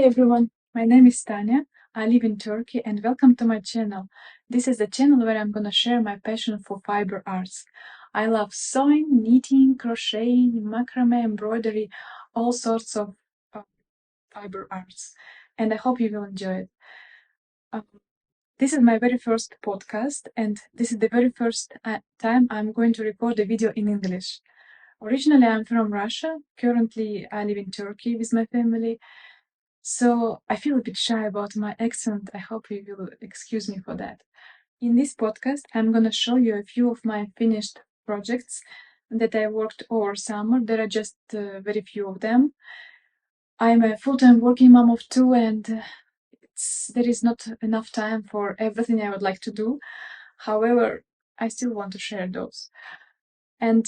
everyone, my name is Tanya. I live in Turkey and welcome to my channel. This is the channel where I'm gonna share my passion for fiber arts. I love sewing, knitting, crocheting, macrame, embroidery, all sorts of uh, fiber arts, and I hope you will enjoy it. Um, this is my very first podcast, and this is the very first time I'm going to record a video in English. Originally, I'm from Russia. Currently, I live in Turkey with my family. So I feel a bit shy about my accent. I hope you will excuse me for that. In this podcast, I'm gonna show you a few of my finished projects that I worked over summer. There are just very few of them. I'm a full-time working mom of two, and there is not enough time for everything I would like to do. However, I still want to share those. And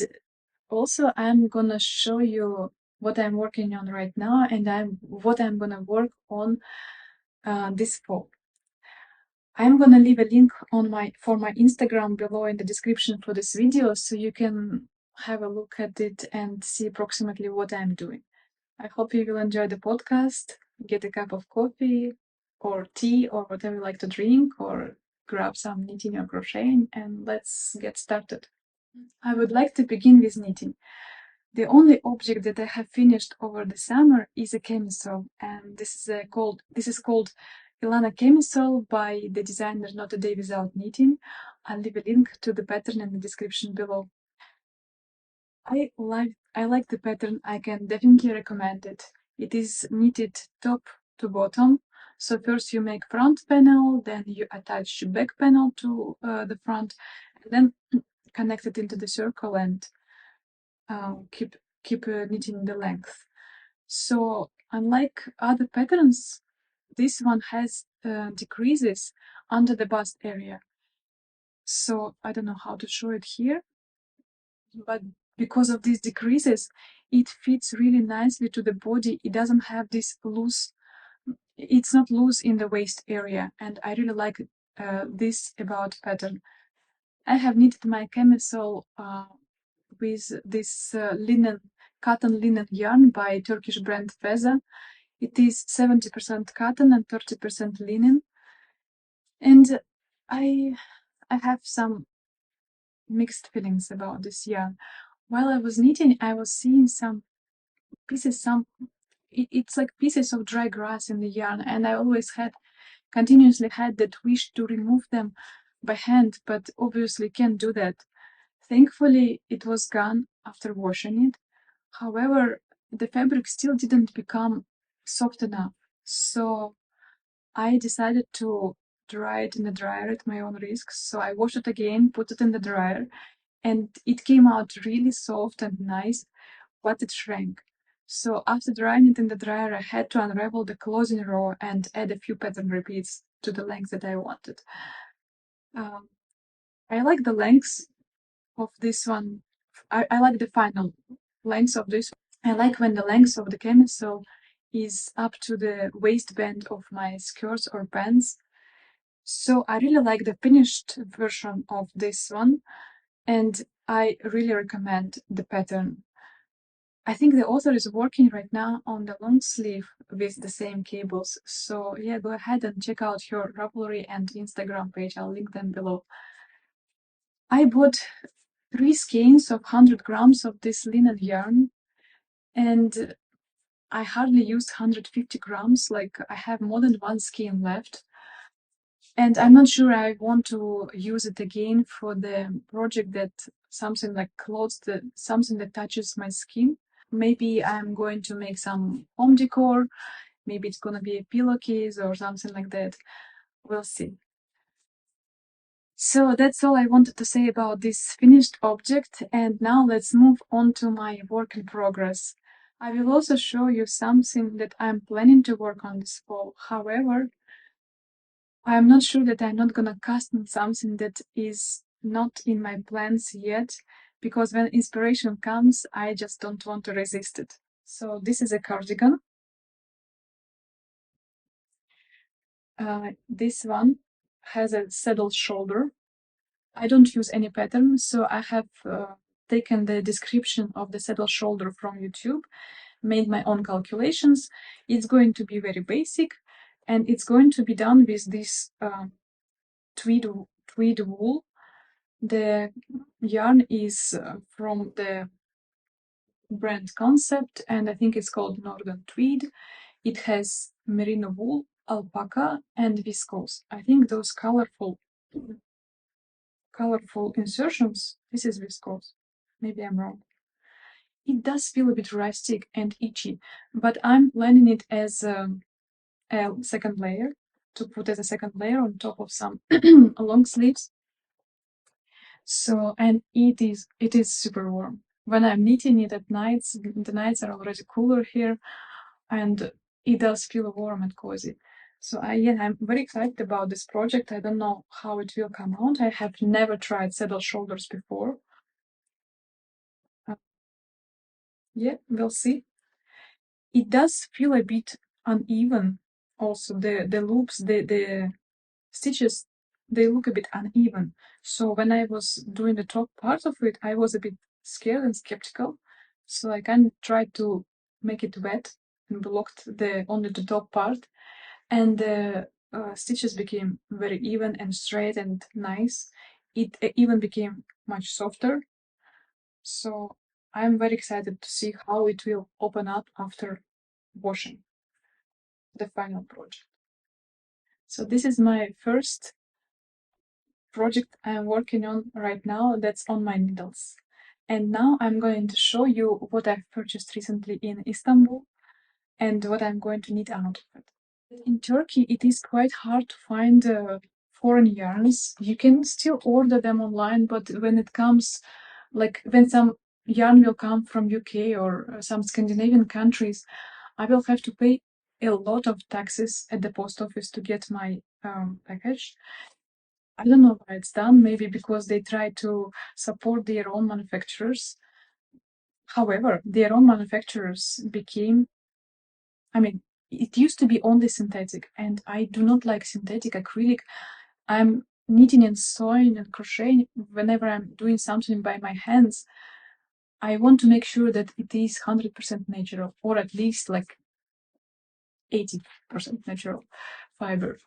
also, I'm gonna show you what I'm working on right now, and what I'm gonna work on this fall. I'm gonna leave a link for my Instagram below in the description for this video, so you can have a look at it and see approximately what I'm doing. I hope you will enjoy the podcast, get a cup of coffee or tea or whatever you like to drink, or grab some knitting or crocheting, and let's get started. I would like to begin with knitting. The only object that I have finished over the summer is a camisole, and this is called Ilana camisole by the designer Not a Day Without Knitting. I'll leave a link to the pattern in the description below. I like the pattern. I can definitely recommend it. It is knitted top to bottom. So first you make front panel, then you attach back panel to the front, and then connect it into the circle and keep knitting the length. So unlike other patterns, this one has decreases under the bust area. So I don't know how to show it here, but because of these decreases, it fits really nicely to the body. It doesn't have this loose, it's not loose in the waist area, and I really like this about pattern. I have knitted my camisole with this cotton linen yarn by Turkish brand Feza. It is 70% cotton and 30% linen. And I have some mixed feelings about this yarn. While I was knitting, I was seeing some pieces, it's like pieces of dry grass in the yarn, and I always continuously had that wish to remove them by hand, but obviously can't do that. Thankfully, it was gone after washing it. However, the fabric still didn't become soft enough, so I decided to dry it in the dryer at my own risk. So I washed it again, put it in the dryer, and it came out really soft and nice, but it shrank. So after drying it in the dryer, I had to unravel the closing row and add a few pattern repeats to the length that I wanted. I like the lengths of this one. I like the final length of this. I like when the length of the camisole is up to the waistband of my skirts or pants. So I really like the finished version of this one, and I really recommend the pattern. I think the author is working right now on the long sleeve with the same cables. So yeah, go ahead and check out her Ravelry and Instagram page. I'll link them below. I bought 3 skeins of 100 grams of this linen yarn, and I hardly used 150 grams, like I have more than 1 skein left. And I'm not sure I want to use it again for the project that something like clothes, something that touches my skin. Maybe I'm going to make some home decor. Maybe it's gonna be a pillowcase or something like that. We'll see. So that's all I wanted to say about this finished object, and now let's move on to my work in progress. I will also show you something that I'm planning to work on this fall. However, I'm not sure that I'm not gonna custom something that is not in my plans yet, because when inspiration comes, I just don't want to resist it. So this is a cardigan. This one has a saddle shoulder. I don't use any pattern, so I have taken the description of the saddle shoulder from YouTube, made my own calculations. It's going to be very basic, and it's going to be done with this tweed wool. The yarn is from the brand Concept, and I think it's called Northern Tweed. It has merino wool, alpaca, and viscose. I think those colorful insertions, this is viscose. Maybe I'm wrong. It does feel a bit rustic and itchy, but I'm planning it as a second layer, to put as a second layer on top of some long sleeves. So, and it is super warm. When I'm knitting it at nights, the nights are already cooler here, and it does feel warm and cozy. So I'm very excited about this project. I don't know how it will come out. I have never tried saddle shoulders before. Yeah, we'll see. It does feel a bit uneven. Also, the loops, the stitches, they look a bit uneven. So when I was doing the top part of it, I was a bit scared and skeptical. So I kind of tried to make it wet and blocked only the top part, and the stitches became very even and straight and nice. It even became much softer. So I'm very excited to see how it will open up after washing the final project. So this is my first project I'm working on right now that's on my needles. And now I'm going to show you what I've purchased recently in Istanbul and what I'm going to knit out of it. In Turkey, it is quite hard to find foreign yarns. You can still order them online, but when it comes, like when some yarn will come from UK or some Scandinavian countries, I will have to pay a lot of taxes at the post office to get my package. I don't know why it's done, maybe because they try to support their own manufacturers. However, their own manufacturers became, I mean, it used to be only synthetic, and I do not like synthetic acrylic. I'm knitting and sewing and crocheting whenever I'm doing something by my hands. I want to make sure that it is 100% natural, or at least like 80% natural fiber.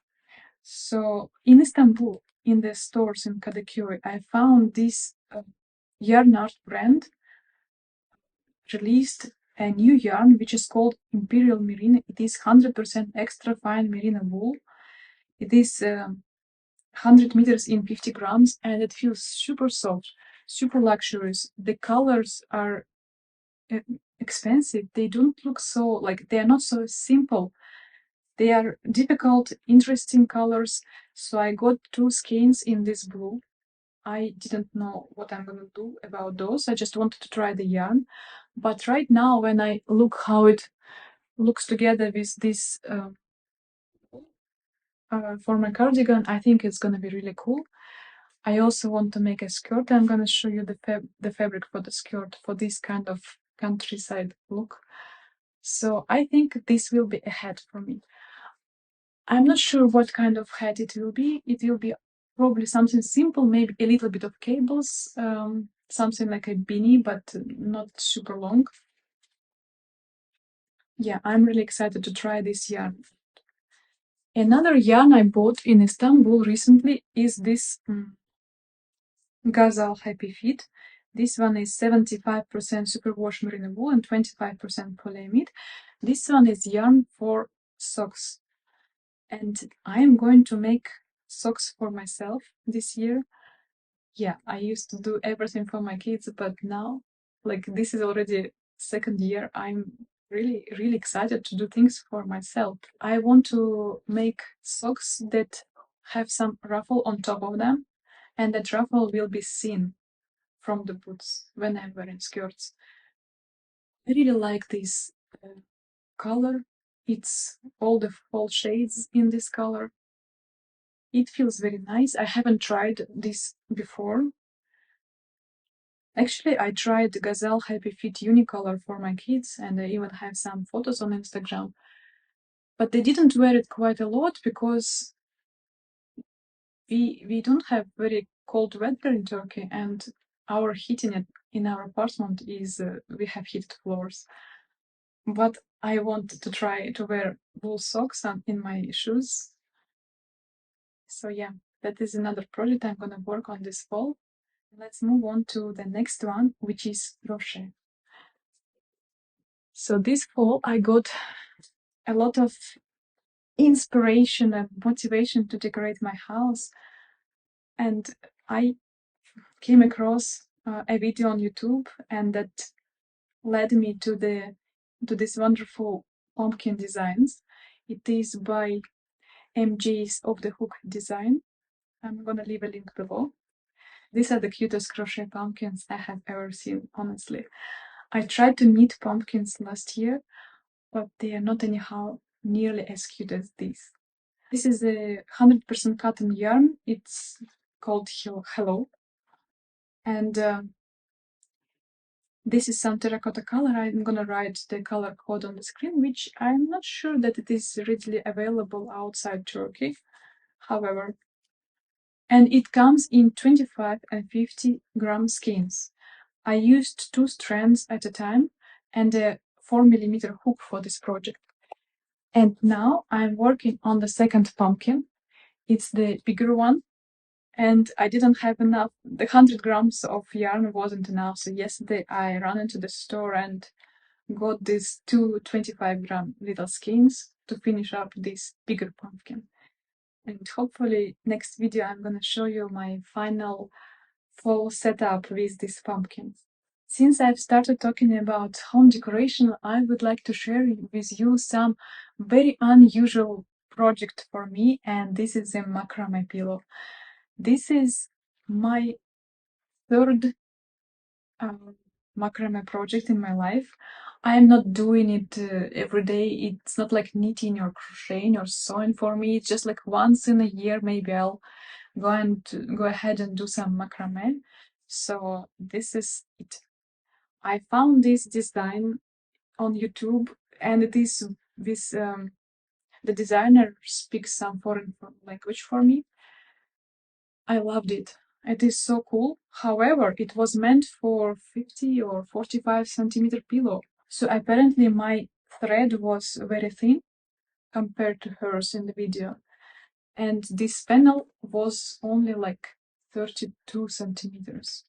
So in Istanbul, in the stores in Kadıköy, I found this yarn art brand released a new yarn which is called Imperial Merino. It is 100% extra fine merino wool. It is 100 meters in 50 grams, and it feels super soft, super luxurious. The colors are expensive. They don't look so, like, they are not so simple. They are difficult, interesting colors. So I got two skeins in this blue. I didn't know what I'm gonna do about those. I just wanted to try the yarn. But right now, when I look how it looks together with this for my cardigan, I think it's gonna be really cool. I also want to make a skirt. I'm gonna show you the fabric for the skirt for this kind of countryside look. So I think this will be a hat for me. I'm not sure what kind of hat it will be. It will be probably something simple, maybe a little bit of cables, something like a beanie, but not super long. Yeah, I'm really excited to try this yarn. Another yarn I bought in Istanbul recently is this Gazal Happy Feet. This one is 75% superwash merino wool and 25% polyamide. This one is yarn for socks. And I am going to make socks for myself this year. Yeah, I used to do everything for my kids, but now, like, this is already second year, I'm really, really excited to do things for myself. I want to make socks that have some ruffle on top of them, and that ruffle will be seen from the boots when I'm wearing skirts. I really like this color. It's all the fall shades in this color. It feels very nice. I haven't tried this before. Actually, I tried Gazelle Happy Fit Unicolor for my kids, and I even have some photos on Instagram. But they didn't wear it quite a lot because we don't have very cold weather in Turkey, and our heating in our apartment is we have heated floors. but I wanted to try to wear wool socks in my shoes. So yeah, that is another project I'm gonna work on this fall. Let's move on to the next one, which is crochet. So this fall I got a lot of inspiration and motivation to decorate my house, and I came across a video on YouTube, and that led me to this wonderful pumpkin designs. It is by MG's of the Hook design. I'm gonna leave a link below. These are the cutest crochet pumpkins I have ever seen, honestly. I tried to knit pumpkins last year, but they are not anyhow nearly as cute as these. This is a 100% cotton yarn. It's called Hello. And this is some terracotta color. I'm gonna write the color code on the screen, which I'm not sure that it is readily available outside Turkey. However, and it comes in 25 and 50 gram skeins. I used 2 strands at a time and a 4mm hook for this project. And now I'm working on the second pumpkin. It's the bigger one, and I didn't have enough. The 100 grams of yarn wasn't enough, so yesterday I ran into the store and got these 2 25-gram little skeins to finish up this bigger pumpkin. And hopefully next video I'm gonna show you my final fall setup with these pumpkins. Since I've started talking about home decoration, I would like to share with you some very unusual project for me, and this is a macrame pillow. This is my third macrame project in my life. I am not doing it every day. It's not like knitting or crocheting or sewing for me. It's just like once in a year, maybe I'll go ahead and do some macrame. So this is it. I found this design on YouTube, and it is this the designer speaks some foreign language for me. I loved it. It is so cool. However, it was meant for 50 or 45 centimeter pillow. So apparently my thread was very thin compared to hers in the video. And this panel was only like 32 centimeters.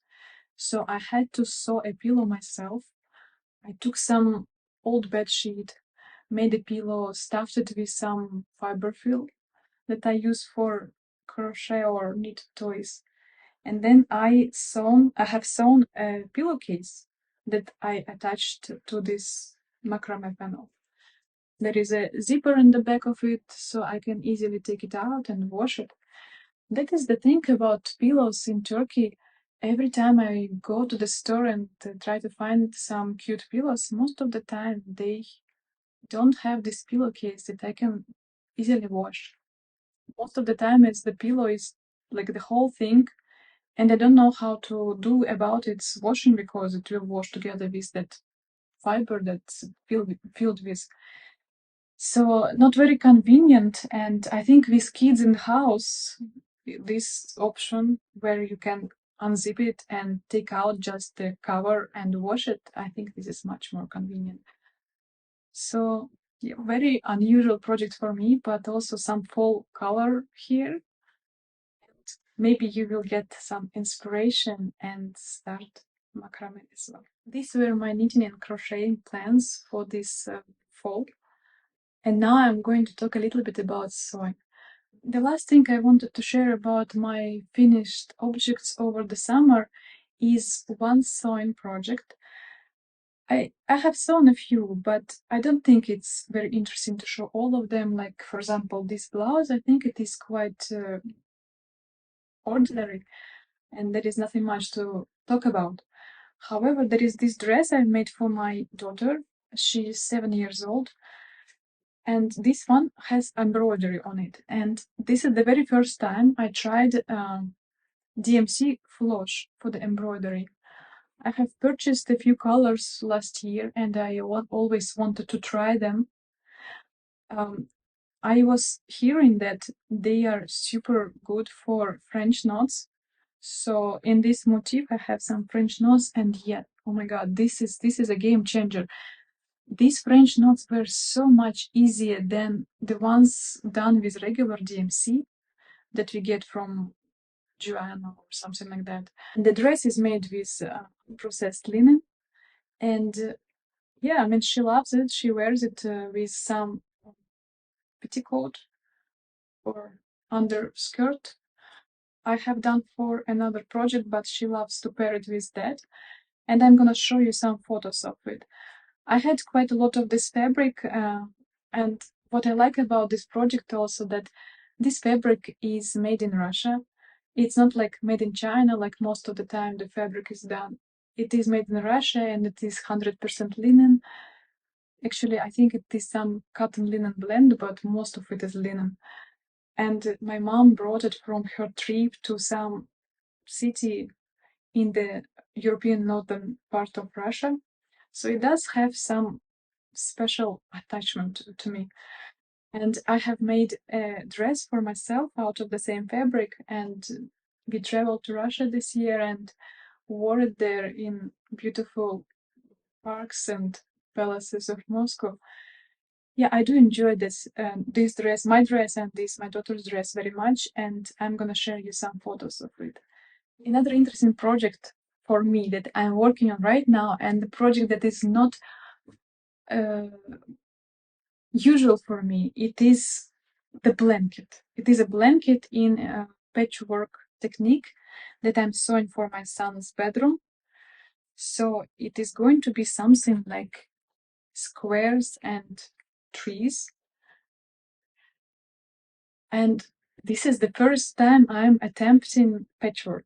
So I had to sew a pillow myself. I took some old bed sheet, made a pillow, stuffed it with some fiber fill that I use for crochet or knit toys. And then I have sewn a pillowcase that I attached to this macrame panel. There is a zipper in the back of it, so I can easily take it out and wash it. That is the thing about pillows in Turkey. Every time I go to the store and try to find some cute pillows, most of the time they don't have this pillowcase that I can easily wash. Most of the time it's the pillow is like the whole thing, and I don't know how to do about its washing because it will wash together with that fiber that's filled with. So not very convenient, and I think with kids in the house, this option where you can unzip it and take out just the cover and wash it, I think this is much more convenient. So yeah, very unusual project for me, but also some fall color here. Maybe you will get some inspiration and start macrame as well. These were my knitting and crocheting plans for this fall. And now I'm going to talk a little bit about sewing. The last thing I wanted to share about my finished objects over the summer is one sewing project. I have sewn a few, but I don't think it's very interesting to show all of them. Like, for example, this blouse, I think it is quite ordinary and there is nothing much to talk about. However, there is this dress I made for my daughter. She is 7 years old, and this one has embroidery on it. And this is the very first time I tried DMC floss for the embroidery. I have purchased a few colors last year, and I always wanted to try them. I was hearing that they are super good for French knots. So in this motif, I have some French knots, and yeah, oh my god, this is a game changer. These French knots were so much easier than the ones done with regular DMC that we get from Joanna or something like that. And the dress is made with processed linen, and yeah, I mean, she loves it. She wears it with some petticoat or underskirt. I have done for another project, but she loves to pair it with that. And I'm gonna show you some photos of it. I had quite a lot of this fabric, and what I like about this project also that this fabric is made in Russia. It's not like made in China, like most of the time the fabric is done. It is made in Russia and it is 100% linen. Actually, I think it is some cotton linen blend, but most of it is linen. And my mom brought it from her trip to some city in the European northern part of Russia. So it does have some special attachment to me. And I have made a dress for myself out of the same fabric. And we traveled to Russia this year and wore it there in beautiful parks and palaces of Moscow. Yeah, I do enjoy this dress, my dress, and this my daughter's dress very much, and I'm gonna share you some photos of it. Another interesting project for me that I'm working on right now, and the project that is not uh, usual for me, it is the blanket. It is a blanket in a patchwork technique that I'm sewing for my son's bedroom. So it is going to be something like squares and trees. And this is the first time I'm attempting patchwork.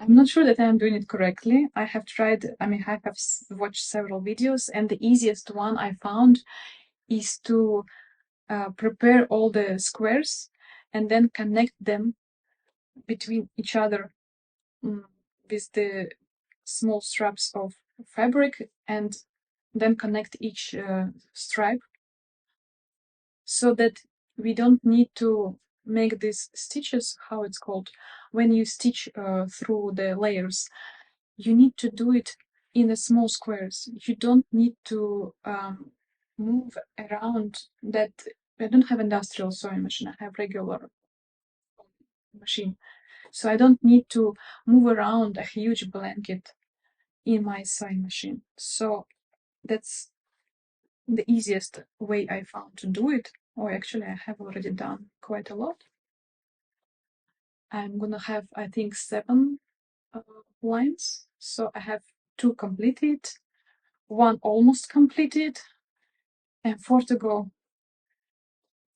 I'm not sure that I'm doing it correctly. I have tried, I mean, I have watched several videos, and the easiest one I found is to prepare all the squares and then connect them between each other with the small straps of fabric, and then connect each stripe so that we don't need to make these stitches, how it's called, when you stitch through the layers. You need to do it in the small squares. You don't need to move around that. I don't have industrial sewing machine, I have regular machine. So I don't need to move around a huge blanket in my sewing machine. So that's the easiest way I found to do it. Or actually, I have already done quite a lot. I'm gonna have, I think, 7 lines. So I have 2 completed, 1 almost completed, and 4 to go.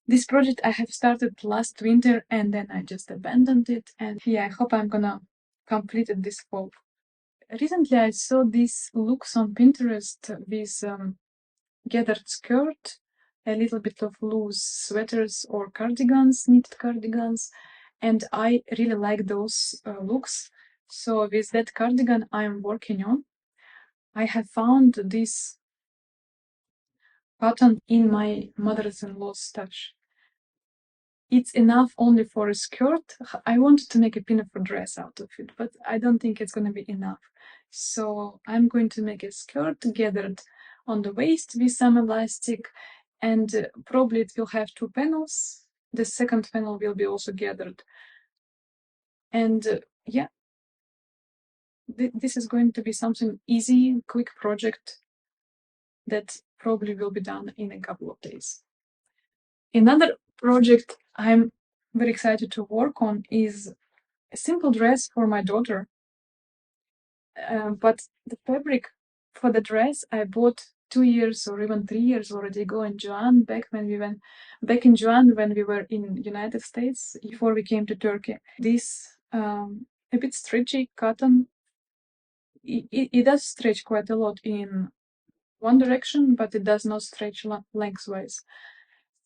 This project I have started last winter and then I just abandoned it. And yeah, I hope I'm gonna complete it this fall. Recently, I saw these looks on Pinterest with gathered skirt, a little bit of loose sweaters or cardigans, knitted cardigans, and I really like those looks. So with that cardigan I'm working on, I have found this pattern in my mother-in-law's stash. It's enough only for a skirt. I wanted to make a pinafore dress out of it, but I don't think it's going to be enough. So I'm going to make a skirt gathered on the waist with some elastic, and probably it will have 2 panels. The second panel will be also gathered. And yeah, this is going to be something easy, quick project that probably will be done in a couple of days. Another project I'm very excited to work on is a simple dress for my daughter. But the fabric for the dress I bought 2 years or even 3 years already ago in Joanne, back in Joanne when we were in United States before we came to Turkey. This a bit stretchy cotton. It does stretch quite a lot in one direction, but it does not stretch lengthwise.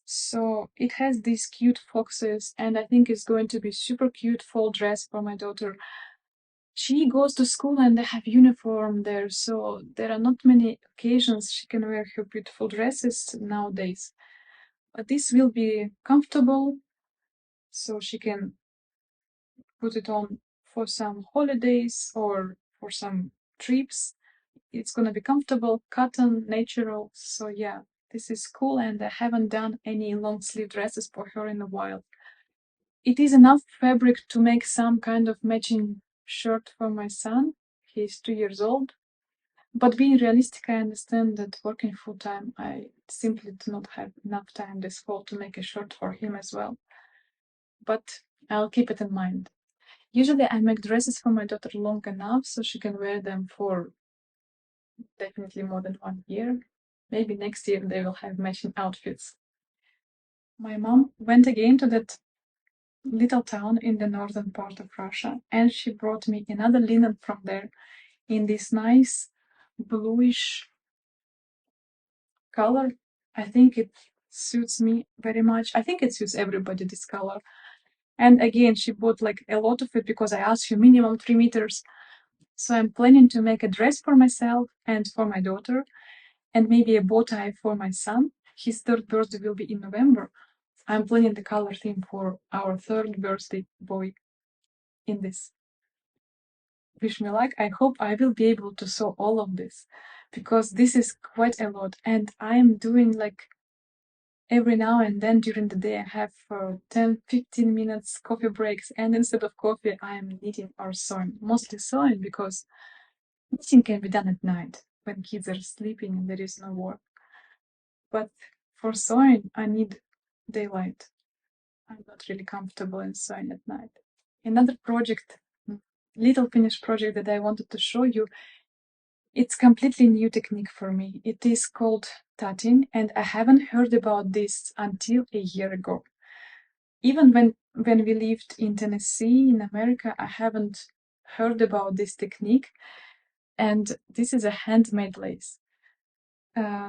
So it has these cute foxes, and I think it's going to be super cute fall dress for my daughter. She goes to school and they have uniform there, so there are not many occasions she can wear her beautiful dresses nowadays. But this will be comfortable, so she can put it on for some holidays or for some trips. it's gonna be comfortable, cotton, natural. So yeah, this is cool, and I haven't done any long sleeve dresses for her in a while. It is enough fabric to make some kind of matching shirt for my son. He's 2 years old. But being realistic, I understand that working full time, I simply do not have enough time this fall to make a shirt for him as well. But I'll keep it in mind. Usually, I make dresses for my daughter long enough so she can wear them for definitely more than 1 year. Maybe next year they will have matching outfits. My mom went again to that little town in the northern part of Russia, and she brought me another linen from there in this nice bluish color. I think it suits me very much. I think it suits everybody, this color. And again, she bought like a lot of it because I asked you minimum 3 meters. So I'm planning to make a dress for myself and for my daughter, and maybe a bow tie for my son. His third birthday will be in November. I'm planning the color theme for our third birthday boy in this. Wish me luck. I hope I will be able to sew all of this because this is quite a lot. And I'm doing like every now and then during the day, I have 10-15 minutes coffee breaks. And instead of coffee, I am knitting or sewing. Mostly sewing because knitting can be done at night when kids are sleeping and there is no work. But for sewing, I need daylight. I'm not really comfortable in sewing at night. Another project, little finished project that I wanted to show you, it's completely new technique for me. It is called tatting, and I haven't heard about this until a year ago. Even when we lived in Tennessee in America, I haven't heard about this technique, and this is a handmade lace.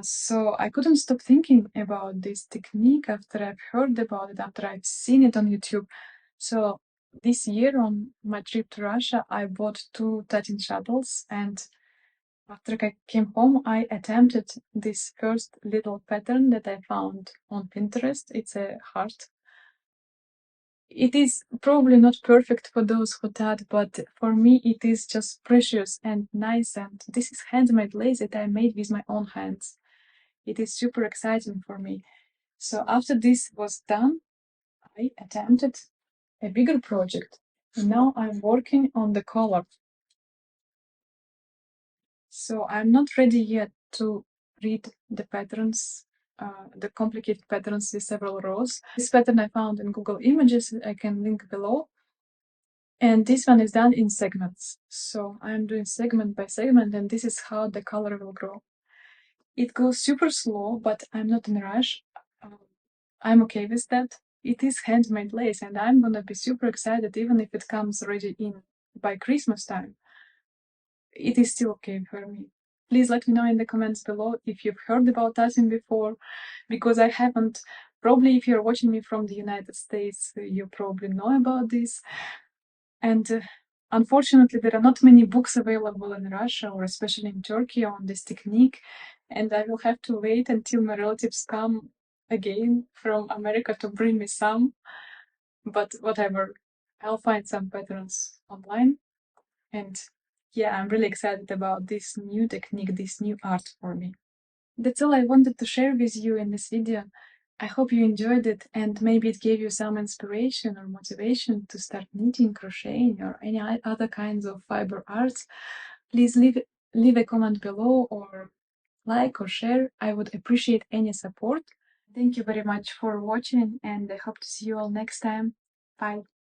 So I couldn't stop thinking about this technique after I've heard about it, after I've seen it on YouTube. So this year on my trip to Russia, I bought 2 tatting shuttles, and after I came home, I attempted this first little pattern that I found on Pinterest. It's a heart. It is probably not perfect for those who tat, but for me it is just precious and nice, and this is handmade lace that I made with my own hands. It is super exciting for me. So after this was done, I attempted a bigger project. And now I'm working on the collar. So I'm not ready yet to read the patterns, the complicated patterns with several rows. This pattern I found in Google Images, I can link below. And this one is done in segments. So I'm doing segment by segment, and this is how the color will grow. It goes super slow, but I'm not in a rush. I'm okay with that. It is handmade lace, and I'm gonna be super excited even if it comes ready in by Christmas time. It is still okay for me. Please let me know in the comments below if you've heard about tatting before, because I haven't. Probably if you're watching me from the United States, you probably know about this. And unfortunately, there are not many books available in Russia or especially in Turkey on this technique. And I will have to wait until my relatives come again from America to bring me some. But whatever, I'll find some patterns online. And yeah, I'm really excited about this new technique, this new art for me. That's all I wanted to share with you in this video. I hope you enjoyed it and maybe it gave you some inspiration or motivation to start knitting, crocheting, or any other kinds of fiber arts. Please leave a comment below or like or share. I would appreciate any support. Thank you very much for watching and I hope to see you all next time. Bye.